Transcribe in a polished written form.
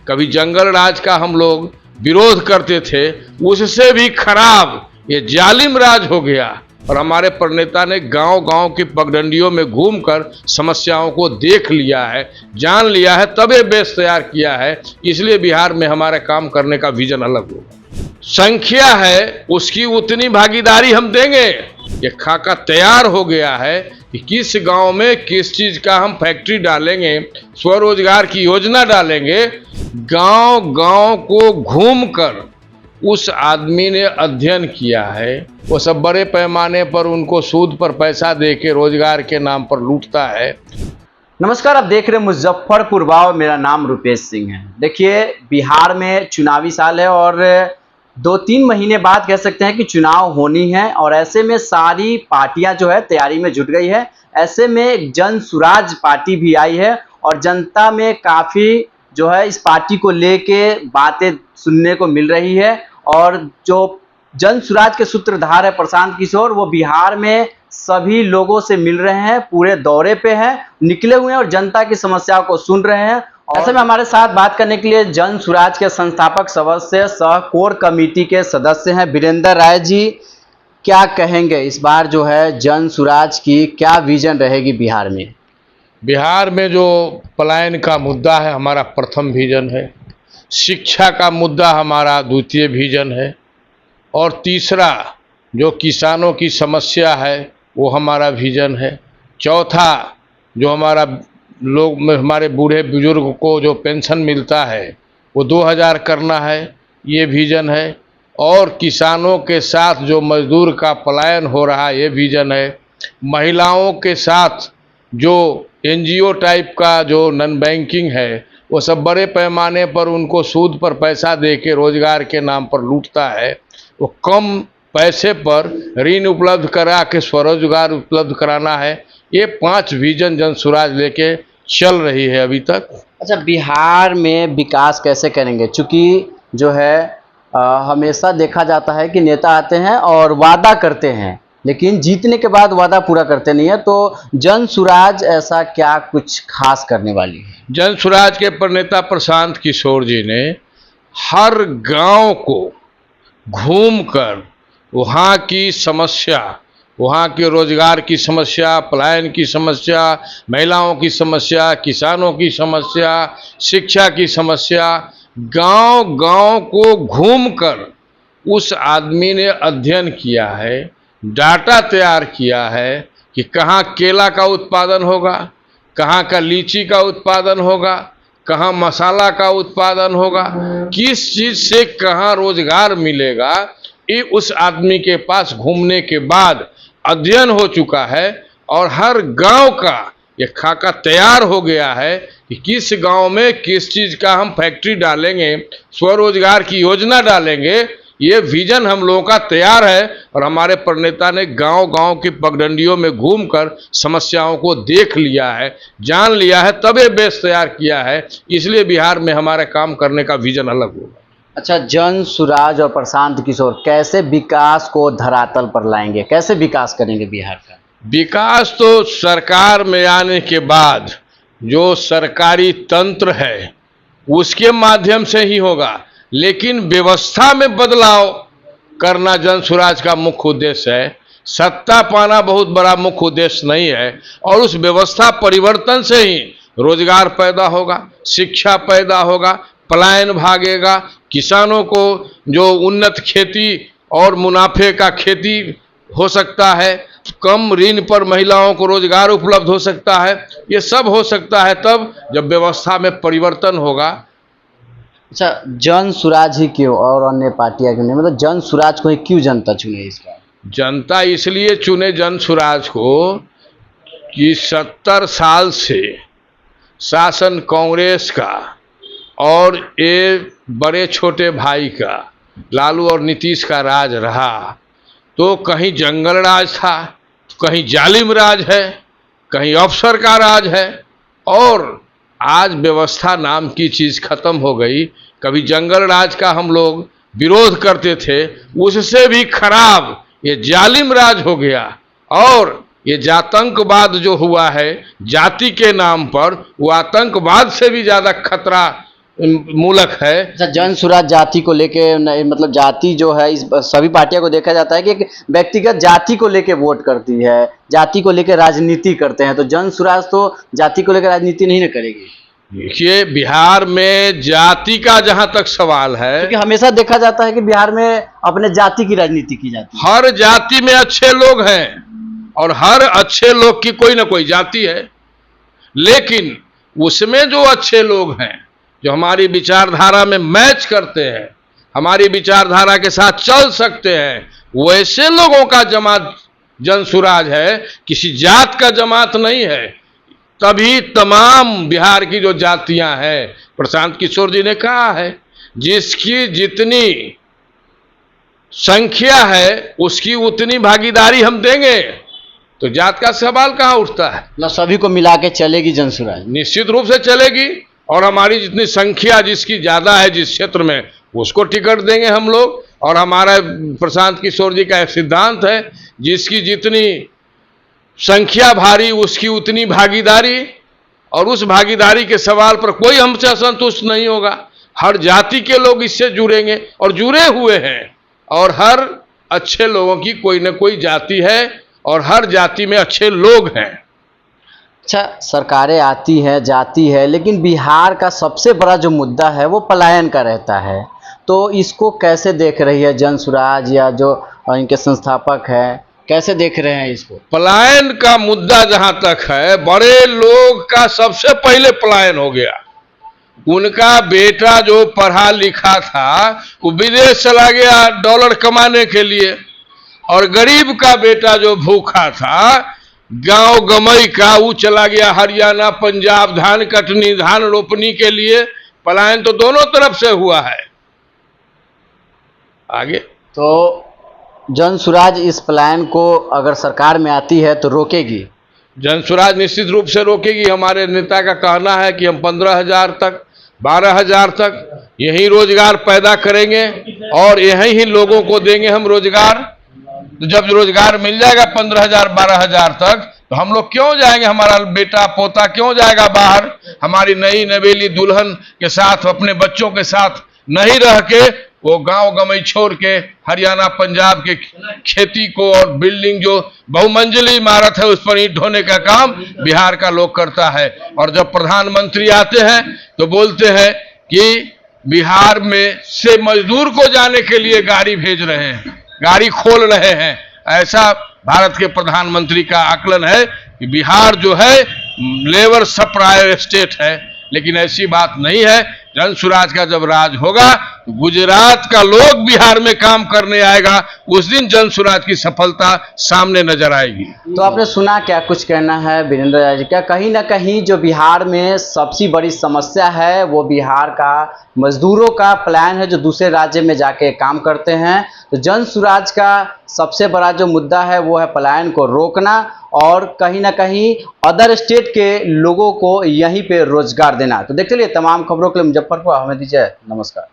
कभी जंगल राज का हम लोग विरोध करते थे, उससे भी खराब ये जालिम राज हो गया। और हमारे प्रणेता ने गांव-गांव की पगडंडियों में घूमकर समस्याओं को देख लिया है, जान लिया है, तब ये बेस तैयार किया है। इसलिए बिहार में हमारा काम करने का विजन अलग होगा। संख्या है उसकी उतनी भागीदारी हम देंगे। ये खाका तैयार हो गया है कि किस गांव में किस चीज का हम फैक्ट्री डालेंगे, स्वरोजगार की योजना डालेंगे। गांव-गांव को घूमकर उस आदमी ने अध्ययन किया है। वो सब बड़े पैमाने पर उनको सूद पर पैसा देके रोजगार के नाम पर लूटता है। नमस्कार, आप देख रहे हैं मुजफ्फरपुर वाव। मेरा नाम रुपेश सिंह है। देखिए, बिहार में चुनावी साल है और 2-3 महीने बाद कह सकते हैं कि चुनाव होनी है और ऐसे में सारी पार्टियां जो है तैयारी में जुट गई है। ऐसे में जन सुराज पार्टी भी आई है और जनता में काफ़ी जो है इस पार्टी को लेके बातें सुनने को मिल रही है। और जो जन सुराज के सूत्रधार है प्रशांत किशोर, वो बिहार में सभी लोगों से मिल रहे हैं, पूरे दौरे पे हैं, निकले हुए हैं और जनता की समस्याओं को सुन रहे हैं। ऐसे में हमारे साथ बात करने के लिए जन सुराज के संस्थापक सदस्य सह कोर कमेटी के सदस्य हैं वीरेंद्र राय जी। क्या कहेंगे इस बार जो है जन सुराज की क्या विजन रहेगी बिहार में? बिहार में जो पलायन का मुद्दा है हमारा प्रथम विजन है, शिक्षा का मुद्दा हमारा द्वितीय विजन है और तीसरा जो किसानों की समस्या है वो हमारा विजन है। चौथा जो हमारे बूढ़े बुजुर्ग को जो पेंशन मिलता है वो 2000 करना है, ये विजन है। और किसानों के साथ जो मजदूर का पलायन हो रहा है ये विजन है। महिलाओं के साथ जो एनजीओ टाइप का जो नॉन बैंकिंग है वो सब बड़े पैमाने पर उनको सूद पर पैसा देके रोजगार के नाम पर लूटता है। वो कम पैसे पर ऋण उपलब्ध करा के स्वरोजगार उपलब्ध कराना है। ये 5 विजन जन सुराज लेके चल रही है अभी तक। अच्छा, बिहार में विकास कैसे करेंगे? चूँकि जो है हमेशा देखा जाता है कि नेता आते हैं और वादा करते हैं लेकिन जीतने के बाद वादा पूरा करते नहीं है। तो जन सुराज ऐसा क्या कुछ खास करने वाली है? जन सुराज के प्रणेता प्रशांत किशोर जी ने हर गांव को घूमकर वहाँ की समस्या, वहाँ के रोजगार की समस्या, पलायन की समस्या, महिलाओं की समस्या, किसानों की समस्या, शिक्षा की समस्या, गांव-गांव को घूमकर उस आदमी ने अध्ययन किया है, डाटा तैयार किया है कि कहाँ केला का उत्पादन होगा, कहाँ का लीची का उत्पादन होगा, कहाँ मसाला का उत्पादन होगा, किस चीज़ से कहाँ रोजगार मिलेगा। ये उस आदमी के पास घूमने के बाद अध्ययन हो चुका है और हर गांव का ये खाका तैयार हो गया है कि किस गांव में किस चीज़ का हम फैक्ट्री डालेंगे, स्वरोजगार की योजना डालेंगे। ये विजन हम लोगों का तैयार है और हमारे प्रणेता ने गांव-गांव की पगडंडियों में घूमकर समस्याओं को देख लिया है, जान लिया है, तब ये बेस तैयार किया है। इसलिए बिहार में हमारे काम करने का विजन अलग होगा। अच्छा, जन सुराज और प्रशांत किशोर कैसे विकास को धरातल पर लाएंगे, कैसे विकास करेंगे बिहार का? विकास तो सरकार में आने के बाद जो सरकारी तंत्र है उसके माध्यम से ही होगा, लेकिन व्यवस्था में बदलाव करना जन सुराज का मुख्य उद्देश्य है। सत्ता पाना बहुत बड़ा मुख्य उद्देश्य नहीं है और उस व्यवस्था परिवर्तन से ही रोजगार पैदा होगा, शिक्षा पैदा होगा, पलायन भागेगा, किसानों को जो उन्नत खेती और मुनाफे का खेती हो सकता है, कम ऋण पर महिलाओं को रोजगार उपलब्ध हो सकता है। ये सब हो सकता है तब जब व्यवस्था में परिवर्तन होगा। अच्छा, जन सुराज ही क्यों और अन्य पार्टियां क्यों नहीं? मतलब जन सुराज को ही क्यों जनता चुने इस बार? जनता इसलिए चुने जन सुराज को कि 70 साल से शासन कांग्रेस का और ये बड़े छोटे भाई का लालू और नीतीश का राज रहा। तो कहीं जंगल राज था, कहीं जालिम राज है, कहीं अफसर का राज है और आज व्यवस्था नाम की चीज़ खत्म हो गई। कभी जंगल राज का हम लोग विरोध करते थे, उससे भी खराब ये जालिम राज हो गया। और ये जातंकवाद जो हुआ है जाति के नाम पर, वो आतंकवाद से भी ज़्यादा खतरा मूलक है। अच्छा, जन सुराज जाति को लेके मतलब जाति जो है इस सभी पार्टियों को देखा जाता है कि एक व्यक्तिगत जाति को लेके वोट करती है, जाति को लेके राजनीति करते हैं, तो जन सुराज तो जाति को लेकर राजनीति नहीं ना करेगी। देखिए, बिहार में जाति का जहां तक सवाल है, क्योंकि हमेशा देखा जाता है कि बिहार में अपने जाति की राजनीति की जाती है। हर जाति में अच्छे लोग हैं और हर अच्छे लोग की कोई ना कोई जाति है, लेकिन उसमें जो अच्छे लोग हैं, जो हमारी विचारधारा में मैच करते हैं, हमारी विचारधारा के साथ चल सकते हैं, वैसे लोगों का जमात जनसुराज है, किसी जात का जमात नहीं है। तभी तमाम बिहार की जो जातियां हैं, प्रशांत किशोर जी ने कहा है, जिसकी जितनी संख्या है उसकी उतनी भागीदारी हम देंगे, तो जात का सवाल कहां उठता है। मतलब सभी को मिला के चलेगी जन सुराज, निश्चित रूप से चलेगी, और हमारी जितनी संख्या जिसकी ज्यादा है जिस क्षेत्र में, उसको टिकट देंगे हम लोग। और हमारा प्रशांत किशोर जी का एक सिद्धांत है, जिसकी जितनी संख्या भारी उसकी उतनी भागीदारी, और उस भागीदारी के सवाल पर कोई हमसे असंतुष्ट नहीं होगा। हर जाति के लोग इससे जुड़ेंगे और जुड़े हुए हैं, और हर अच्छे लोगों की कोई ना कोई जाति है और हर जाति में अच्छे लोग हैं। अच्छा, सरकारें आती है जाती है, लेकिन बिहार का सबसे बड़ा जो मुद्दा है वो पलायन का रहता है, तो इसको कैसे देख रही है जन सुराज या जो इनके संस्थापक हैं, कैसे देख रहे हैं इसको? पलायन का मुद्दा जहां तक है, बड़े लोग का सबसे पहले पलायन हो गया। उनका बेटा जो पढ़ा लिखा था वो विदेश चला गया डॉलर कमाने के लिए, और गरीब का बेटा जो भूखा था गांव गमई का, वो चला गया हरियाणा पंजाब धान कटनी धान रोपनी के लिए। पलायन तो दोनों तरफ से हुआ है। आगे तो जन सुराज इस पलायन को अगर सरकार में आती है तो रोकेगी? जनसुराज निश्चित रूप से रोकेगी। हमारे नेता का कहना है कि हम 15,000 तक 12,000 तक यही रोजगार पैदा करेंगे और यहीं ही लोगों को देंगे हम रोजगार। तो जब रोजगार मिल जाएगा 15,000 12,000 तक, तो हम लोग क्यों जाएंगे, हमारा बेटा पोता क्यों जाएगा बाहर, हमारी नई नवेली दुल्हन के साथ अपने बच्चों के साथ नहीं रह के वो गांव गमई छोड़ के हरियाणा पंजाब के खेती को और बिल्डिंग जो बहुमंजिली इमारत है उस पर ईंट ढोने का काम बिहार का लोग करता है। और जब प्रधानमंत्री आते हैं तो बोलते हैं कि बिहार में से मजदूर को जाने के लिए गाड़ी भेज रहे हैं, गाड़ी खोल रहे हैं। ऐसा भारत के प्रधानमंत्री का आकलन है कि बिहार जो है लेबर सप्लायर स्टेट है, लेकिन ऐसी बात नहीं है। जन सुराज का जब राज होगा तो गुजरात का लोग बिहार में काम करने आएगा, उस दिन जन सुराज की सफलता सामने नजर आएगी। तो आपने सुना, क्या कुछ कहना है वीरेंद्र राय जी? क्या कहीं ना कहीं जो बिहार में सबसे बड़ी समस्या है वो बिहार का मजदूरों का पलायन है, जो दूसरे राज्य में जाके काम करते हैं। तो जन सुराज का सबसे बड़ा जो मुद्दा है वो है पलायन को रोकना और कहीं ना कहीं अदर स्टेट के लोगों को यहीं पे रोजगार देना। तो देखते रहिए तमाम खबरों के लिए मुजफ्फरपुर। हमें दीजिए नमस्कार।